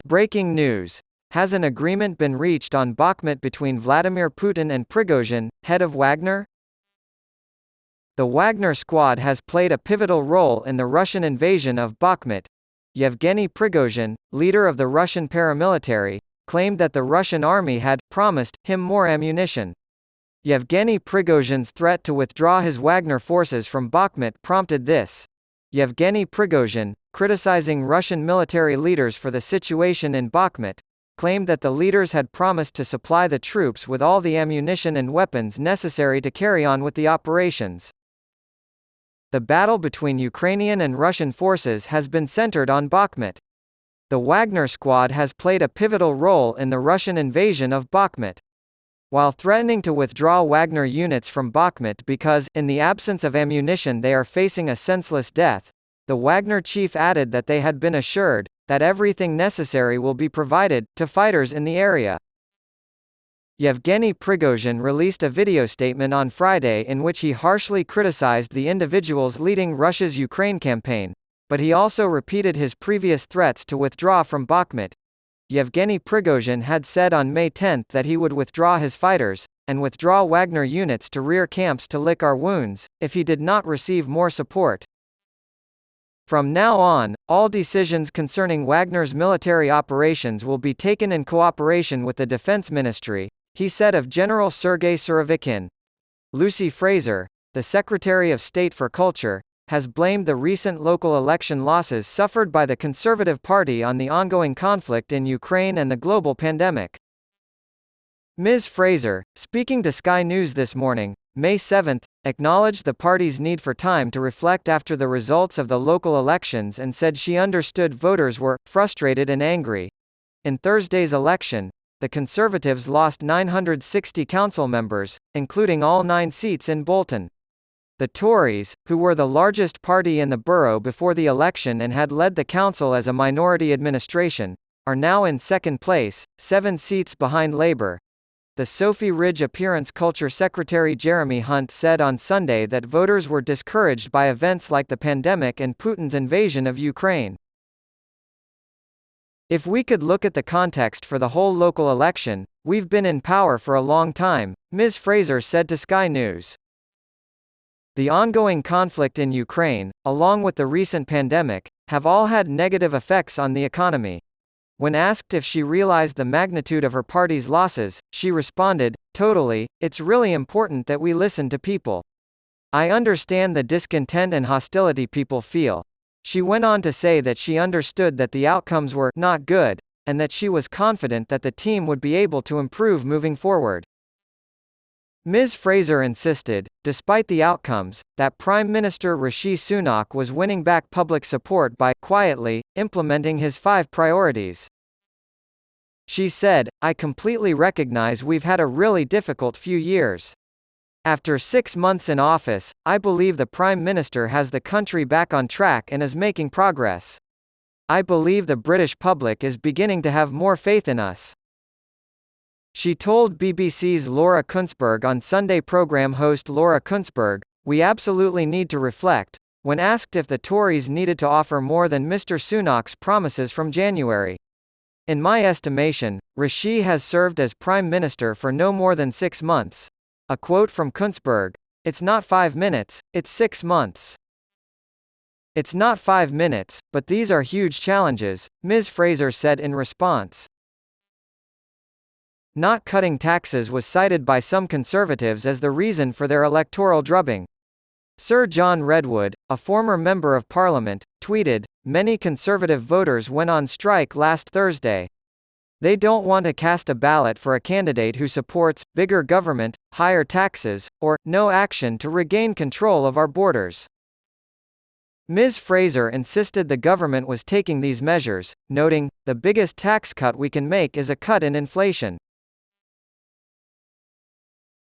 Breaking news. Has an agreement been reached on Bakhmut between Vladimir Putin and Prigozhin, head of Wagner? The Wagner squad has played a pivotal role in the Russian invasion of Bakhmut. Yevgeny Prigozhin, leader of the Russian paramilitary, claimed that the Russian army had promised him more ammunition. Yevgeny Prigozhin's threat to withdraw his Wagner forces from Bakhmut prompted this. Yevgeny Prigozhin, criticizing Russian military leaders for the situation in Bakhmut, claimed that the leaders had promised to supply the troops with all the ammunition and weapons necessary to carry on with the operations. The battle between Ukrainian and Russian forces has been centered on Bakhmut. The Wagner squad has played a pivotal role in the Russian invasion of Bakhmut. While threatening to withdraw Wagner units from Bakhmut because, in the absence of ammunition, they are facing a senseless death, the Wagner chief added that they had been assured that everything necessary will be provided to fighters in the area. Yevgeny Prigozhin released a video statement on Friday in which he harshly criticized the individuals leading Russia's Ukraine campaign, but he also repeated his previous threats to withdraw from Bakhmut. Yevgeny Prigozhin had said on May 10 that he would withdraw his fighters, and withdraw Wagner units to rear camps to lick our wounds, if he did not receive more support. From now on, all decisions concerning Wagner's military operations will be taken in cooperation with the Defense Ministry, he said of General Sergei Surovikin. Lucy Fraser, the Secretary of State for Culture, has blamed the recent local election losses suffered by the Conservative Party on the ongoing conflict in Ukraine and the global pandemic. Ms. Fraser, speaking to Sky News this morning, May 7, acknowledged the party's need for time to reflect after the results of the local elections and said she understood voters were frustrated and angry. In Thursday's election, the Conservatives lost 960 council members, including all 9 seats in Bolton. The Tories, who were the largest party in the borough before the election and had led the council as a minority administration, are now in second place, 7 seats behind Labour. The Sophie Ridge Appearance Culture Secretary Jeremy Hunt said on Sunday that voters were discouraged by events like the pandemic and Putin's invasion of Ukraine. If we could look at the context for the whole local election, we've been in power for a long time, Ms. Fraser said to Sky News. The ongoing conflict in Ukraine, along with the recent pandemic, have all had negative effects on the economy. When asked if she realized the magnitude of her party's losses, she responded, "Totally, it's really important that we listen to people. I understand the discontent and hostility people feel." She went on to say that she understood that the outcomes were not good, and that she was confident that the team would be able to improve moving forward. Ms. Fraser insisted, despite the outcomes, that Prime Minister Rishi Sunak was winning back public support by, quietly, implementing his 5 priorities. She said, "I completely recognize we've had a really difficult few years. After 6 months in office, I believe the Prime Minister has the country back on track and is making progress. I believe the British public is beginning to have more faith in us." She told BBC's Laura Kunzberg on Sunday programme host Laura Kunzberg, "We absolutely need to reflect," when asked if the Tories needed to offer more than Mr. Sunak's promises from January. "In my estimation, Rishi has served as Prime Minister for no more than 6 months. A quote from Kunzberg, "It's not 5 minutes, it's 6 months. It's not 5 minutes, but these are huge challenges," Ms. Fraser said in response. Not cutting taxes was cited by some Conservatives as the reason for their electoral drubbing. Sir John Redwood, a former Member of Parliament, tweeted, "Many Conservative voters went on strike last Thursday. They don't want to cast a ballot for a candidate who supports bigger government, higher taxes, or no action to regain control of our borders." Ms. Fraser insisted the government was taking these measures, noting, "The biggest tax cut we can make is a cut in inflation."